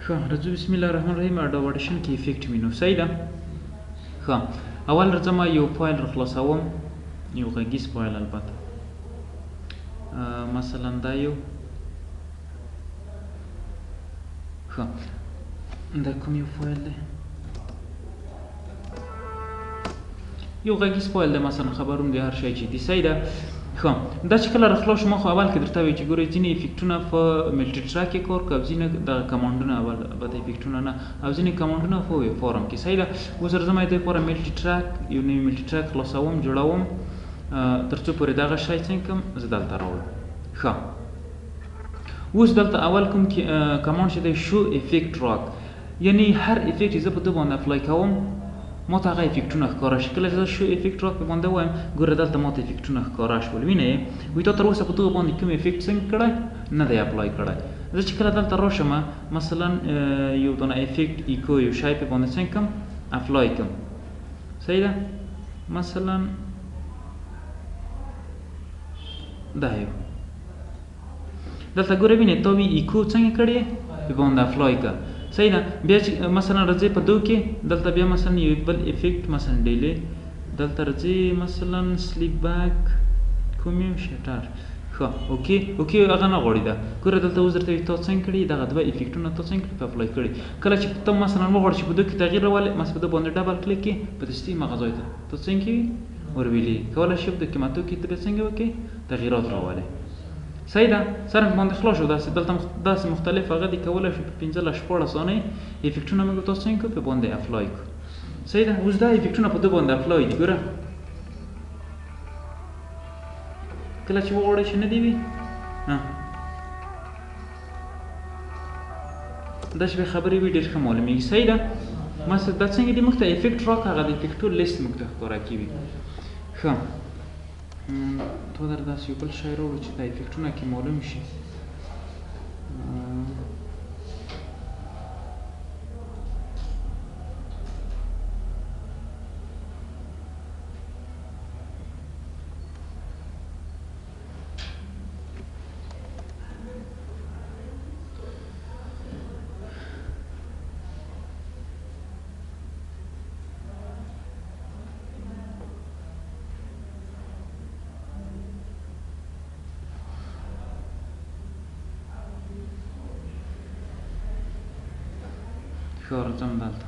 ښه راځو بسم الله الرحمن الرحیم اډوډیشن کې افیکټ وینو صحیح ده. ښه اول راځم یو فایل راخلاصوم، یو غږیز فایل البته مثلا دا یو ښه دا کوم یو فایل دی، یو غږیز فایل دی مثلا خبروم دی هر شی چې دی صحیح ده. ښه دا چې کله راخلاص شو ما خو اول کې درته وایي چې ګورئ ځینې افیکټونه په ملټي ټراک کې کار کوي او ځینې دغه کمانډونه اول البته افیکټونه نه او ځینې کمانډونه په ویب فارم کې صحیح ده. اوس راځم د لپاره ملټي ټراک یو نوی ملټي ټراک خلاصوم جوړوم تر څو پورې دغه شی څنګه کوم زه دلته راوړم. ښه اوس دلته اول کوم کمانډ چې دی شو افیکټ ټراک، یعنی هر افیکټ چې زه په ده باندې اپلای کوم ما ته هغه افیکټونه ښکاره شي. کله چې زه شو افیکټ ټراک په باندې وایم ګوره دلته ما ته افیکټونه ښکاره شول، وینئ وایي تا تر اوسه په دغه باندې کوم افیکټ څنګه کړی نه دی اپلای کړی. زه چې کله دلته راشم مثلا یو دانه افیکټ ایکو یو شی په باندې څنګه کوم اپلای کوم صحیح ده. مثلا دا یو دلته ګوره وینئ تا وی ایکو څنګه کړی په باندې اپلای کړه صحیح ده. بیا چې مثلا راځئ په دو کې دلته بیا مثلا یو بل افیکټ مثلا ډیلی دلته راځئ مثلا سلیپ بیک کوم یو شټر ښه اوکې هغه نه غواړي ده ګوره دلته اوس درته وایي تا څنګه کړي دغه دوه افیکټونه تا څنګه کړي په اپلای کړي. کله چې ته مثلا وغواړې چې په دو کې تغییر راولې مثلا په ده باندې ډبل کلیک کړې په دستي هغه ځای ته ته څنګه کوي ورولي کولی شي په د قیمتو کې ته به څنګه وکړې تغییرات راولې صحیح ده. سره باندې خلاص شو داسې دلته داسې مختلف هغه دي کولی شو په 15-16 ثانیې افیکټونه موږ تاسو څنګه کوو په باندې اپلای کړو صحیح ده. اوس دا افیکټونه په ده باندې اپلای دي ګوره کله چې وغواړئ چې نه دي وي دا چې به خبرې وي ډېر ښه معلومېږي صحیح ده. مثلا دا څنګه دي موږ ته افیکټ راک هغه د افیکټو لیست موږ ته ښکاره کوي. ښه تو در داسې یو بل شی راوړو چې دا افیکټونه کې معلوم شي. راځم دلته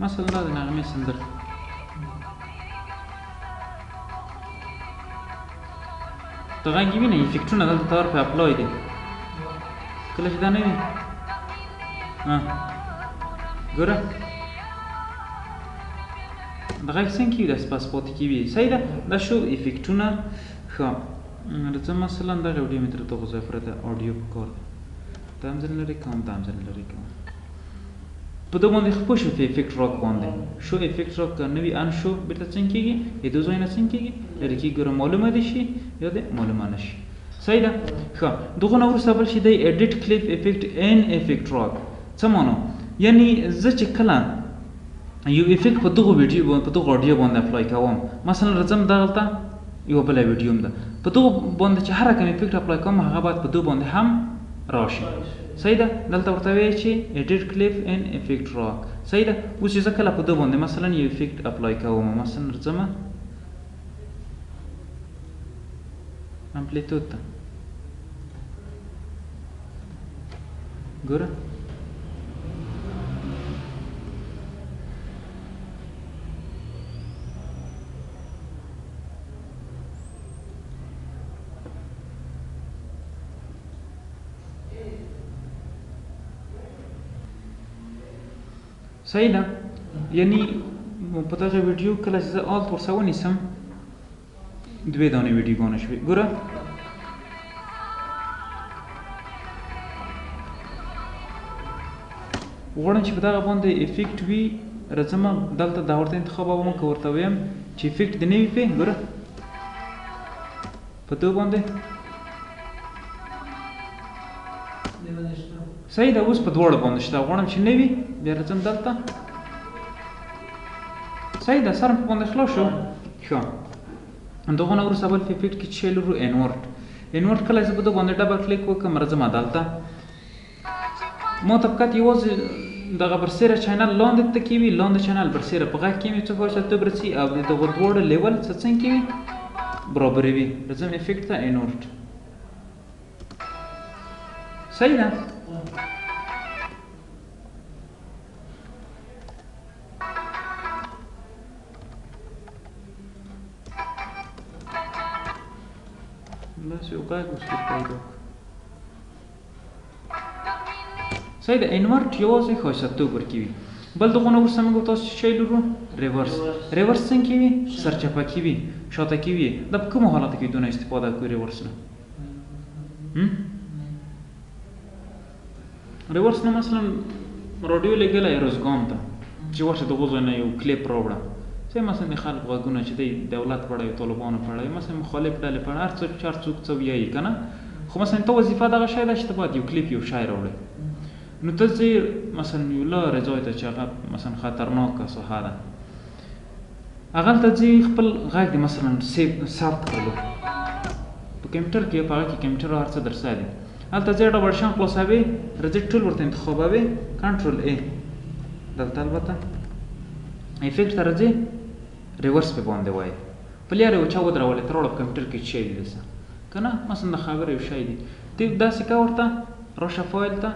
مثلا دا د نغمې سندره ته غږ یې وینئ افیکټونه دلته تور په اپلای دی. کله چې دا نه وي ګوره د غږ څنګه کېږي داسې پاس پاتې کېږي صحیح ده. دا شو افیکټونه. ښه راځم مثلا دغه ویډیو مې تر دغه ځای پورې د اډیو په کار دی دا هم ځینې لرې کوم دا هم ځینې لرې کوم په دغه باندې خو شو په افیکټ راک باندې شو افیکټ راک نه وي ان شو بېرته څنګه کېږي د دو ځایونه څنګه کېږي لرې کېږي ګوره معلومه دې شي یا دې معلومه نه شي صحیح ده. ښه دغه نه وروسته بل شي دی ایډیټ کلیپ افیکټ ان افیکټ راک څه مانو یعنی زه چې کله یو افیکټ په دغه ویډیو په دغه اډیو باندې اپلای کوم مثلا راځم دغلته یو بله ویډیو هم ده په دغه باندې چې هر کوم افیکټ اپلای کوم هغه باید په دغه باندې هم راشي صحیح ده. دلته ورته وایي چې ایډیټ کلیپ ان افیکټ راک صحیح ده. اوس چې زه کله په ده باندې مثلا یو افیکټ اپلای کوم مثلا راځم امپلیتود ته ګوره صحیح ده. یعنی په دغه ویډیو کله چې زه آلت ورسره ونیسم دوې دانې ویډیوګانې شوې ګوره غواړم چې په دغه باندې افیکټ وي راځم دلته دا ورته انتخابوم که ورته ویم چې افیکټ دې نه وي پې ګوره په دغه باندې صحیح ده. اوس په دواړو باندې شته غواړم چې نه وي بیا راځم دلته صحیح ده. سره په باندې خلاص شو. ښه دغه نه وروسته بل په افیکټ کې چې لرو انورټ کله چې په دغه باندې ډبل کلیک وکړم راځم دلته مو طبقات یوازې دغه برسیره چینل لاندې ته کې وي، لاندې چینل برسیره په غږ کې وي څه خوشحالتوب رسي او د دغه دواړو لیول څه څنګه وي برابرې وي. راځم افیکټ ته انورټ. صحیح ده؟ بس یو غږ اوس پیدا صحیح ده. انورټ یوازې ښایستوب ورکوي. بل دغونه وروسته موږ تاسو شی لرو ریورس. ریورس څنګه وي؟ سرچپه کې وي، شاته کې وي. دا په کومو حالاتو کې دونه استفاده کوي ریورس نه؟ ریورس نه مثلا راډیو لګېږي روزګان ته چې ورشه د هغو ځای نه یو کلیپ راوړه، څه مثلا د خلکو غږونه چې دی دولت په اړه یا طالبانو په اړه مثلا مخالف ډلې په اړه هر څوک څه وایي که نه، خو مثلا ته وظیفه دغه شی ده چې ته باید یو کلیپ یو شی راوړې. نو ته ځې مثلا یو لارې ځای ته چې هغه مثلا خطرناکه ساحه ده، هغلته ځې خپل غږ دې مثلا ثبت کړلو په کمپیوټر کې، په هغه کې کمپیوټر هر څه درسره دي. هلته ځې ډبل شان خلاصوې، راځې ټول ورته انتخابوې، کنټرول ای، دلته البته افیکټ ته راځې ریورس پې باندې وایي، بل یار یو چا ودرولې ته راوړه په کمپیوټر کې شی دی داسې که نه، مثلا د خبرې یو شی دی ته داسې که ورته راشه فایل ته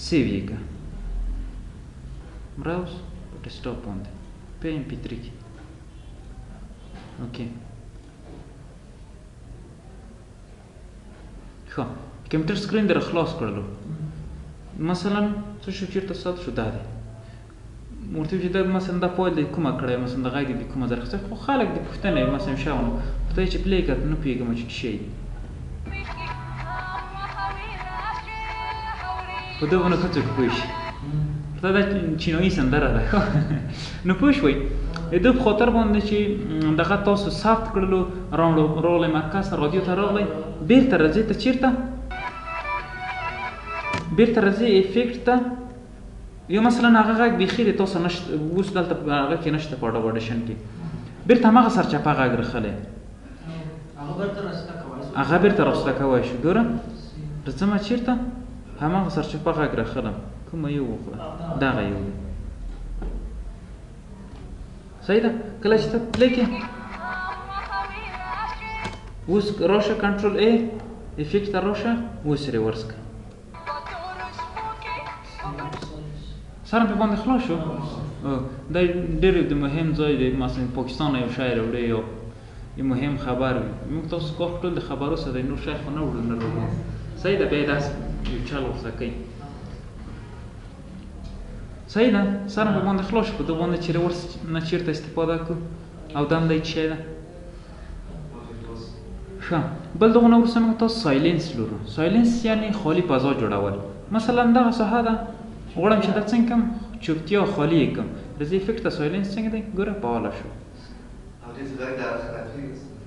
سیو یې که براوز په ډیسکټاپ باندې په MP3 کې اوکې. ښه کمپیوټر سکرین در خلاص کړلو، مثلا څه شو چېرته سات شو دا دی ورته چې دا مثلا دا فایل دی کومه کړی، مثلا د غږ دی کومه درخصه، خو خلک د پوښتنه مثلا شاونه ورته چې پلی کړه نه پوهېږم چې څه شی دی په دغو نه ښه څوک پوه شي ورته دا چینایي سندره ده نو پوه شوئ د دوی په خاطر باندې چې دغه تاسو ثبت کړلو راغلی مرکز ته رادیو ته راغلی، بېرته راځئ ته چېرته بېرته راځئ افیکټ ته، یا مثلا هغه غږ بیخي د تاسو نشته اوس دلته په هغه کې نشته په اډیشن کې، بیرته هماغه سرچپه غږ راغلی هغه بیرته راسته کولی شو. ګوره راځمه چېرته هماغه سرچپه غږ راغلی کومه یو وخوره دغه یو دی صحیح ده. کله چې ته پلی کې اوس راشه کنټرول ای افیکټ ته راشه اوس ریورس کړه سره په باندې خلاص شو. دا ډېر د مهم ځای دی، مثلا پاکستان یو شی راوړی یا یو مهم خبر وي، موږ تاسو کار ټول د خبرو سره دی، نور شی خو نه وړو نه راوړو صحیح ده. بیا یې داسې یو چل ورسره کوي صحیح ده. سره په باندې خلاص شو، په ده باندې چې ریورس نه چېرته استفاده کړو او دنده یې څه شی ده. ښه بل دغه نه وروسته موږ تاسو سایلنس لرو. سایلنس یعنې خالي فضا جوړول، مثلا دغه ساحه ده غواړم چې دا څنګه کړم چوپتیا خالي یې کړم، راځئ افیکټ ته سایلنس څنګه دی ګوره فعاله شو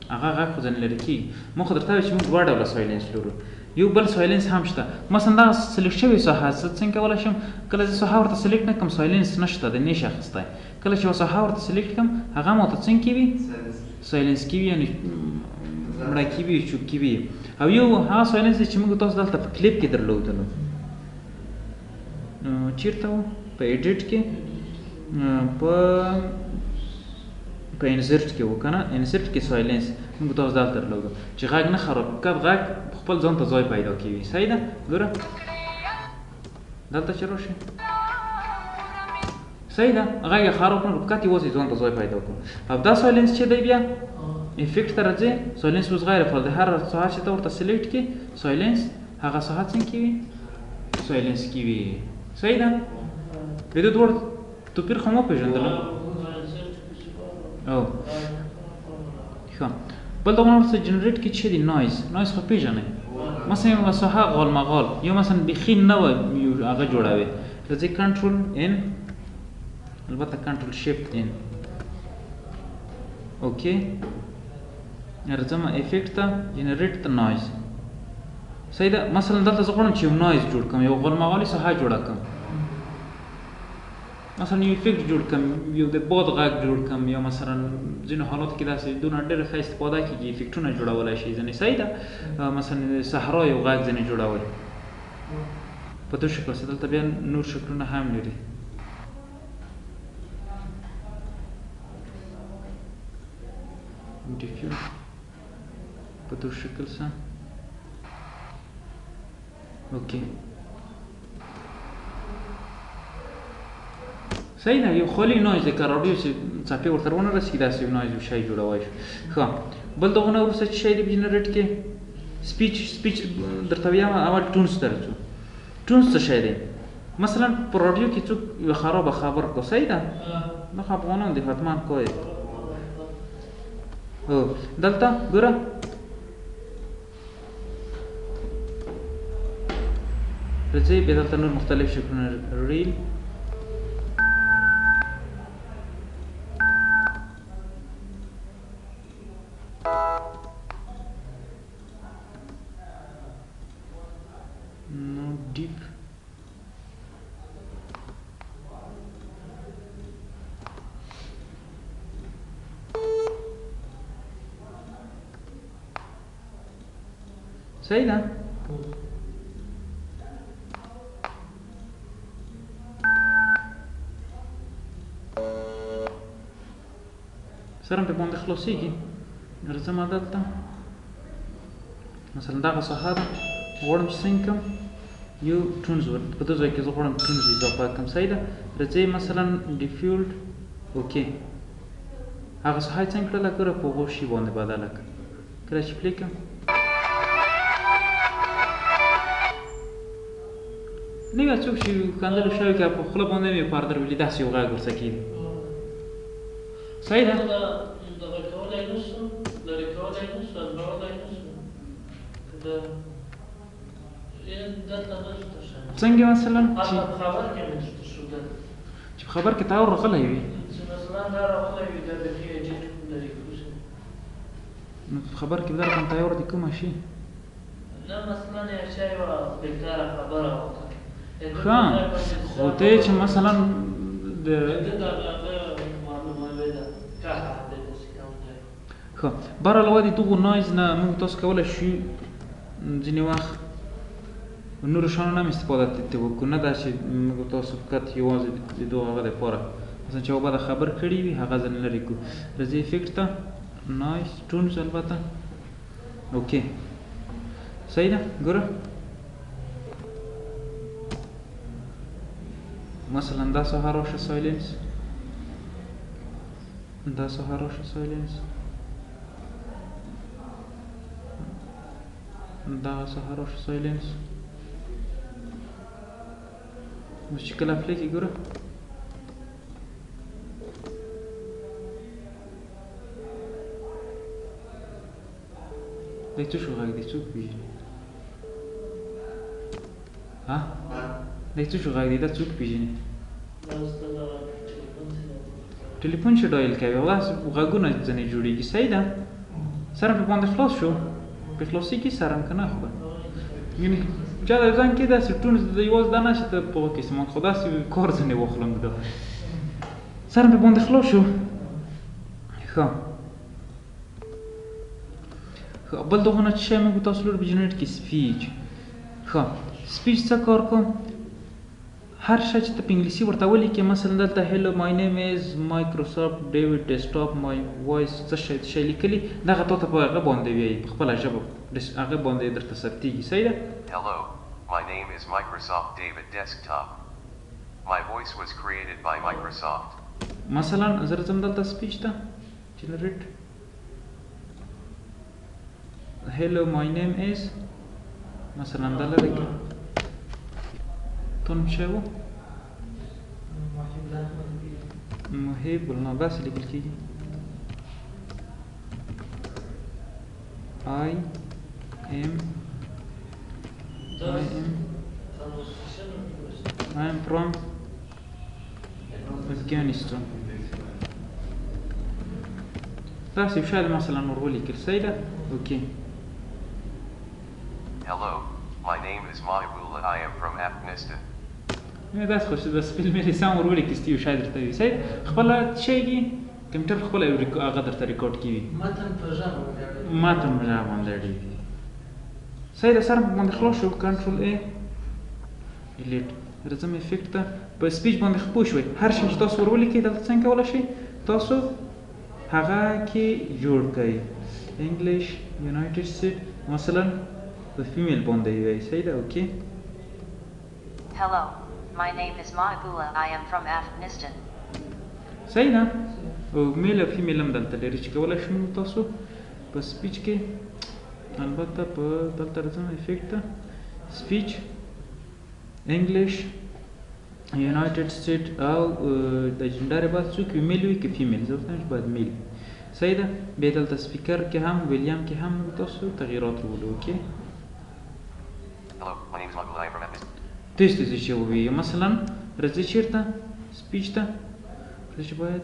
هغه غږ خو ځینې لرې کېږي. ما خو درته ویل چې موږ دوه ډوله سایلنس لرو، یو بل سایلنس هم شته. مثلا دغه سلیکټ شوې ساحه زه څنګه کولی شم کله زه ساحه ورته سلیکټ نه کړم سایلنس نشته دی نشي اخیستی، کله چې یوه ساحه ورته سلیکټ کړم هغه ماته څنګه کې وي سایلنس کې وي، یعنې مړه کې وي چوپ کې وي. او یو هغه سایلنس دی چې موږ تاسو دلته په کلیپ کې درلودلو چیرته و په ایډیټ کې په انسرټ کې و که نه انسرټ کې سایلنس موږ تاسو دلته درلودو چې غږ نه خراب کړ، غږ خپل ځان ته ځای پیدا کوي صحیح ده. ګوره دلته چې راشي صحیح ده غږ یې خراب نه کړ، فقط یوازې ځان ته ځای پیدا کړو. او دا سایلنس چې دی بیا افیکټ ته راځې سایلنس اوس غیر فعال دی، هر ساحه چې ته ورته سلیکټ کړې سایلنس هغه ساحه څنګه کې وي سایلنس کې وي صحیح ده. د دې دواړو توپیر خو مو پېژندلو او ښه بل دغه ورته جنریټ کې څه دی نویز خو پېژنئ، مثلا یوه ساحه غال مغال یا مثلا بیخي نوه هغه جوړوي، راځئ کنټرول ان البته کنټرول شیفت ان اوکې راځم افیکټ ته جنریټ ته نویز صحیح ده. مثلا دلته زه غواړم چې یو نویز جوړ کړم، یو غالمغالي ساحه جوړه کړم، مثلا یو افیکټ جوړ کړم، یو د باد غږ جوړ کړم، یا مثلا ځینو حالاتو کې داسې دونه ډېره ښه استفاده کېږي افیکټونه جوړولی شي ځینې صحیح ده. مثلا د صحرا یو غږ ځینې جوړوي په دې شکل سره دلته بیا نور شکلونه هم لري. ډیفیوز په دې شکل سره اوکې صحیح ده. یو خالي نویز دی که راډیو چې څپې ورته ونه رسېږي داسې یو نویز شی جوړوی شو. ښه بل دغونه وروسته چې شی دی په جنریټ کې سپیچ درته ویم اول ټونس ته رسو. ټونس څه شی دی؟ مثلا په راډیو کې څوک یوه خرابه خبر کو صحیح ده دا خو افغانان دي حتما کوی دلته ګوره راځئ بیا دلته نور مختلف شکلونه ریل deep صحیح ده. سره په باندې خلاصېږي. راځم دلته مثلا دغه ساحه ده غواړم چې څنګه کړم یو ټونز په دې ځای کې زه غواړم ټونز اضافه کړم صحیح ده. راځئ مثلا ډیفولټ اوکې هغه ساحه یې څنګه کړله ګوره په هغو شي باندې بدله کړه. کله چې پلی کړم نوی څوک چې ښکندلو شوي که په خوله باندې مې پردر ویلي داسې یو غږ ورڅه کېږي صحیح ده. دغه کولی نه شو لرې کولی نه شو ازمولی نه شو دلته نشته شه څنګه مثلا چې په خبر کې نشته شو چې په خبر کې تا ورغلی وي چې مثلا دا راغلی وي دا بیخي ایډیټ لرې کړو شي نو په خبر کې به درکړم تیار دي کومه شي نه مثلا یو چا یوه بېکاره خبره وکړه ښه خو ته چې مثلا د ښه بهرحال ودې دغو نایز نه موږ تاسو کولی شو ځینې وخت نورو شیانو نه هم استفاده ترې وکړو نه دا چې موږ تاسو فقط یوازې د دغو هغه دپاره مثلا چې یوه بده خبر کړي وي هغه ځنې لرې کړو. راځئ افیکټ ته نایز ټونز البته اوکې صحیح ده. ګوره مثلا دا ساحه راشه سایلنس دا ساحه راشه سایلنس دا ساحه راشه سایلنس اوس چې کله پلی کړي ګوره دی څه شو غږ دی څوک پېژني ها دی څه شو غږ دی دا څوک پېژني ټلیفون چې ډایل کوي او داسې غږونه ځینې جوړېږي صحیح ده. سره پې باندې خلاص شو پې خلاصېږي سره هم که نه خو به یعنې چا د ځان کې داسې ټونز د یوازې دا نه چې ته په هغه کې استعمال خو داسې کار ځینې واخلم ده سره پې باندې خلاص شو. ښه بل دغونه چې شی موږ تاسو لور په جنریټ کې سپیچ ښه سپیچ څه کار کوم هر شی چې ته په انګلیسي ورته ولیکې مثلا دلته هیلو مای نیم از مایکروسافټ ډیوډ ډیسکټاپ مای وایس څه شی لیکلي دغه تا ته په هغه باندې وایي په خپله ژبه هغه باندې درته ثبتېږي صحیح ده. Hello, my name is Microsoft David Desktop. My voice was created by Microsoft. مثلا زه راځم دلته سپیچ ته جنریټ هیلو مای نیم از مثلا دا لرې کړه تون شی و محب الله داسې لیکل کېږي I am from Afghanistan داسې یو شی مثلا ور ولیکل صحیح ده اوکې Hello, my name is Mahibullah. I am from Afghanistan. داسې خو چې د سپیل مې سم ور ولیکستي یو شی درته وي صحیح خپله شی کې کمپیوټر خپله هغه درته ریکارډ کوي متن په ژبه متن په ژبه باندې اړېږي صحیح ده. سره په باندې خلاص شو کنټرول ای الیټ. رزم افیکټ ته په سپیچ باندې خپو شوي هر شي چې تاسو ورولیکئ دلته څنګه کولی شئ تاسو هغه کې جوړ کړئ. انګلیش یونایټډ سټیټ مثلا په فیمیل باندې وایي. صحیح ده؟ اوکې. Hello, my name is Mahbula. I am from Afghanistan. صحیح ده. او میل او فیمیل هم دلته لري چې کولی شو تاسو په سپیچ کې البته په دلته راځم افیکټ ته سپیچ انګلیش یونایټډ سټیټ او د جنډر باید څوک وي میل وي که فیمیل. زه ورته باید میل. صحیح ده. بیا دلته سپیکر کې هم ویلیام کې هم تاسو تغییرات راولو. اوکې. Hello, my name is Mahbula. I am from Afghanistan. تیز تیز چې ووایي مثلا راځئ چېرته سپیچ ته راځئ چې باید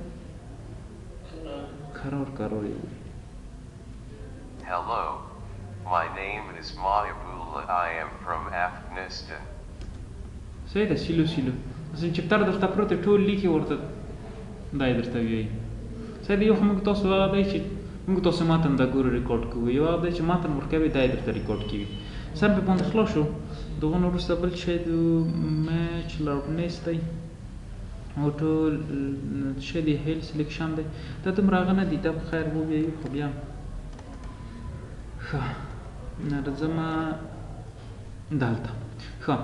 کرار کرار یې ووایي. Hello, my name is Mahbula. I am from Afghanistan. صحیح ده. سیلو سیلو مثلا چپټر درته پروت دی ټول لیکي ورته دا یې درته وایي. صحیح ده. یو خو موږ تاسو هغه دی چې موږ تاسو متن دا ګورو ریکارډ کوو. یو هغه دی چې متن ورکوي دا یې درته ریکارډ کوي. سر پې باندې خلاص شو. دغه نه وروسته بل شی د میچ لارډنیس دی او ټول شی د هیل سلیکشن دی. دا دومره هغه نه دي. دا په خیر ووایي خو بیا ښه راځمه دلته. ښه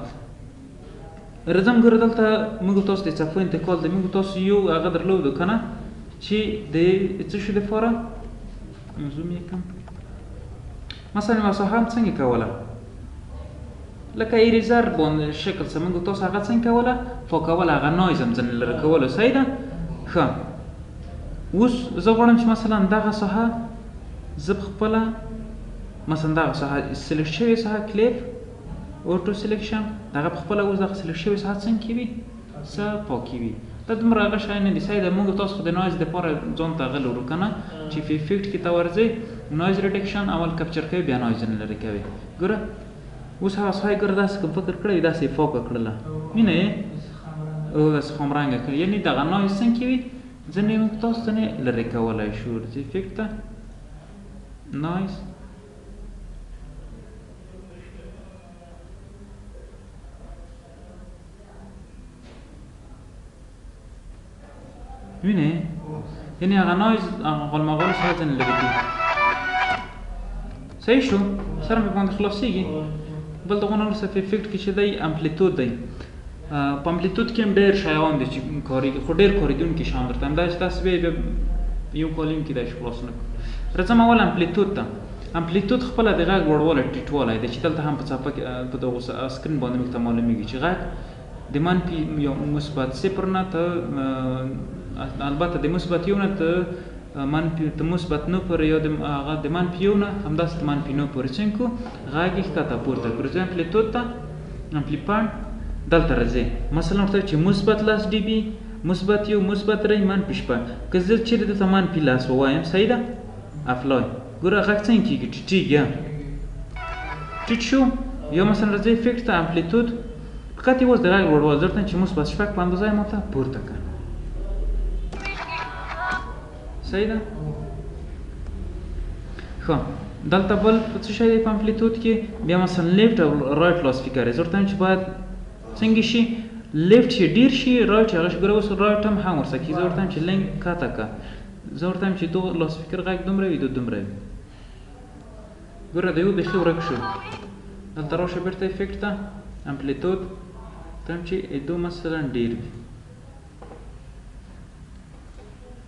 راځم ګوره دلته موږ تاسو د څپو انتقال دی. موږ تاسو یو هغه درلودو که نه چې د څه شي دپاره زوم یې کم مثلا یوه ساحه هم څنګه کوله لکه ایریزر باندې شکل څه موږ تاسو هغه څنګه کوله پاکوله هغه نایز هم ځینې لرې کولو. صحیح ده. ښه اوس زه غواړم چې مثلا دغه ساحه زه پخپله مثلا دغه ساحه سلیکټ شوې ساحه کلیپ اوټو سلیکشن دغه پخپله اوس دغه سلیکټ شوې ساحه څنګه کې وي څه پاکې وي. دا دومره هغه شی نه دي. صحیح ده. موږ تاسو خو د نایز دپاره ځان ته هغه لرو که نه چې په افیکټ کې ته ورځئ نایز ریډکشن اول کپچر کوي بیا نایز نه لرې کوي. ګوره اوس هغه ساحه ګوره داسې کوم فکر کړی داسې یې پاکه کړله وینئ او داسې خامرنګه کړې یعنې دغه نایز څنګه کې وي ځینې موږ تاسو ځینې لرې کولی شو. ورځئ افیکټ ته نایز وینئ یعنې هغه نایز هغه غالمغالو څخه ځینې لرې کړي. صحیح شو. سره مې باندې خلاصېږي. بل دغه نه وروسته په افیکټ کې چې دی امپلیتود دی. په امپلیتود کې هم ډېر شیان دي چې کارېږي خو ډېر کارېدونکي شیان درته وایم. دا چې تاسو بیا یو کالیم کې دی چې خلاص نه کړو. راځم اول امپلیتود ته. امپلیتود خپله د غږ لوړوالی ټیټوالی دی چې دلته هم په څپه کې په دغه سکرین باندې موږ ته معلومېږي چې غږ د منفي یا مثبت صفر نه ته البته د مثبت یو نه ته منفي ته مثبت 9 پورې یا هغه د منفي یو نه همداسې د منفي 9 پورې څنګه کړو غږ یې ښکته پورته کړو. زه امپلیتود ته امپلیفاینډ دلته راځئ مثلا ورته چې مثبت 10 dB مثبت یو مثبت 3 منفي 8 که زه چېرې دلته منفي 10 ووایم صحیح ده افلای ګوره غږ څنګه کېږي ټیټېږي ټیټ شو. یا مثلا راځئ افیکټ ته امپلیتود فقط یوازې د غږ لوړوالی زه ورته چې مثبت 8 په اندازه یې ماته پورته کړه. صحیح ده. ښه دلته بل څه شی دی په امپلیتود کې بیا مثلا لیفټ او رایټ لاسپیکر زه ورته وایم چې باید څنګه شي لیفټ شي ډېر شي رایټ هغه شي ګوره اوس رایټ هم ورسره کړي. زه ورته وایم چې لینک کاته کړه. زه ورته وایم چې دغه لاسپیکر غږ دومره وي دومره وي. ګوره د یو بیخي ورک شو. دلته راشه بېرته افیکټ ته امپلیتود ته وایم چې دو مثلا ډېر وي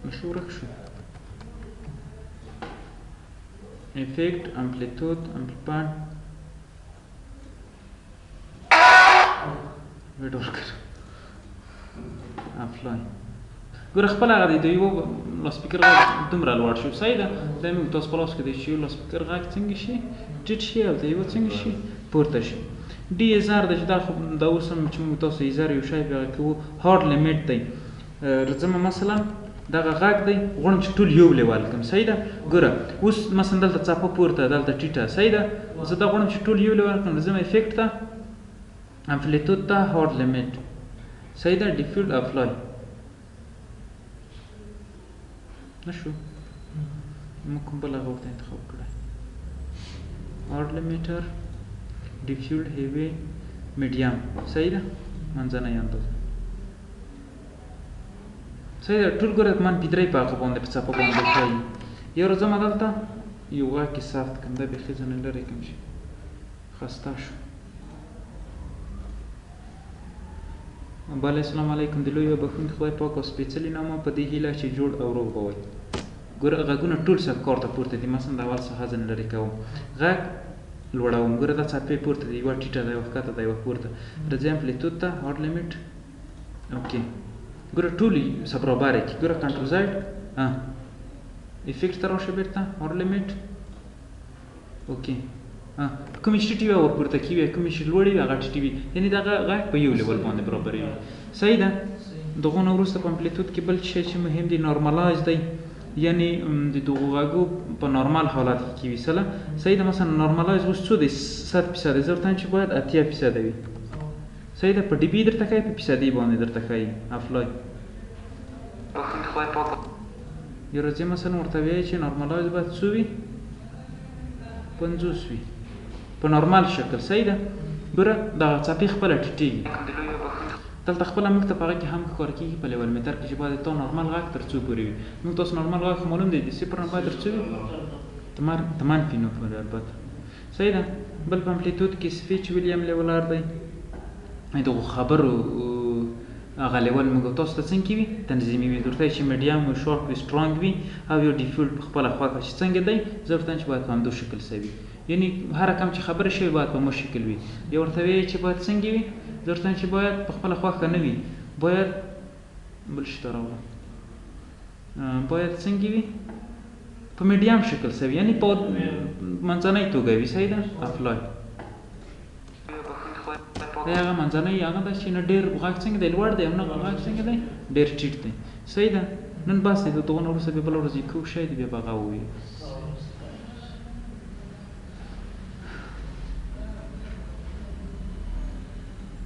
بیخي ورک شو. افیکټ امپلیتود امپلیفاینډ ویډ ورکر افلای ګوره خپل هغه دی د یو لاسپیکر غږ دومره لوړ شو. صحیح ده. دا موږ تاسو په لاس کې دی چې یو لاسپیکر غږ څنګه شي ټیټ شي او د یو څنګه شي پورته شي. ډي ایزار ده چې دا خو دا اوس هم چې موږ تاسو ایزار یو شی په هغه کوو هارډ لیمیټ دی. راځم مثلا دغه غږ دی غواړم چې ټول یو لیول کړم. صحیح ده. ګوره اوس مثلا دلته څپه پورته دلته ټیټه. صحیح ده. زه دا غواړم چې ټول یو لیول کړم. راځم افیکټ ته امپلیتود ته هارډ لیمیټ. صحیح ده. ډیفولټ افلای نشو موږ کوم بل هغه ورته انتخاب کړی هارډ لیمیټر ډیفولټ هیوي میډیم صحیح ده منځنۍ اندازه صحیح ده ټول ګوره منفي 3 په هغه باندې په څپه باندې ښایي یو ورځ ځم دلته یو غږ کې سخت کړم دا بیخي ځنه لرې کړم شي خسته شو بله السلام علیکم د لوی او بخښونکي خدای پاک او سپېڅلي نامه په دې هیله چې جوړ او روغ به وئ ګوره غږونه ټول سب کار ته پورته دي مثلا د اول څخه ځنې لرې کوم غږ لوړوم ګوره دا څپې پورته دي یوه ټیټه ده یوه ښکته ده یوه پورته راځي امپلیتود ته هارډ لیمټ اوکې ګوره ټول سب برابره کړي ګوره کنټرول زیډ افیکټ ته راشه بېرته هارډ لیمټ اوکې کومې چې ټیټې وي ورپورته کړي وي کومې چې لوړې وي هغه ټیټې وي یعنې دغه غږ په یو لیول باندې برابر وي صحیح ده دغو نه وروسته په امپلیتود کې بل شی چې مهم دی نارملایز دی یعنی د دغو غږو په نارمال حالت کې وي سله صحیح ده مثلا نارملایز اوس څو دی 100% زه ورته وایم چې باید 80% وي صحیح ده په ډي بي درته ښایي په فیصدي باندې درته ښایي افلای یو ورځ مثلا ورته وایي چې نارملایز باید څو وي 50 وي په نارمال شکل صحیح ده ګوره دغه څپې خپله ټیټېږي دلته خپله موږ ته په هغه کې هم ښکار کېږي په لیول میټر کې چې باید تا نارمل غږ تر څو پورې وي موږ تاسو نارمل غږ معلوم دی د صفر نه باید تر څو وي ته منفي 9 پورې البته صحیح ده بل په امپلیتود کې سپیچ ویلیام لیولر دی دغو خبرو هغه لیول موږ تاسو ته څنګه وي تنظیمي وي درته چې میډیم وي شارپ وي سټرانګ وي او یو ډیفولټ په خپله خواښه چې څنګه دی زه ورته چې باید په همدو شکل سوي یعنی هر کم چې خبره شوي باید په مو شکل وي یا ورته وایي چې باید څنګه وي زه ورته چې باید په خپله خوښه نه وي باید بل شي ته راوړم باید څنګه وي په میډیم شکل سوي یعنی په منځنۍ توګه وي صحیح ده افلای دا هغه منځنۍ هغه ده چې نه ډېر غږ څنګه دی لوړ دی او نه غږ څنګه دی ډېر ټیټ دی صحیح ده نن بس دی د دغو نه وروسته بیا بله ورځ یې کوم شی دی بیا به هغه ووایو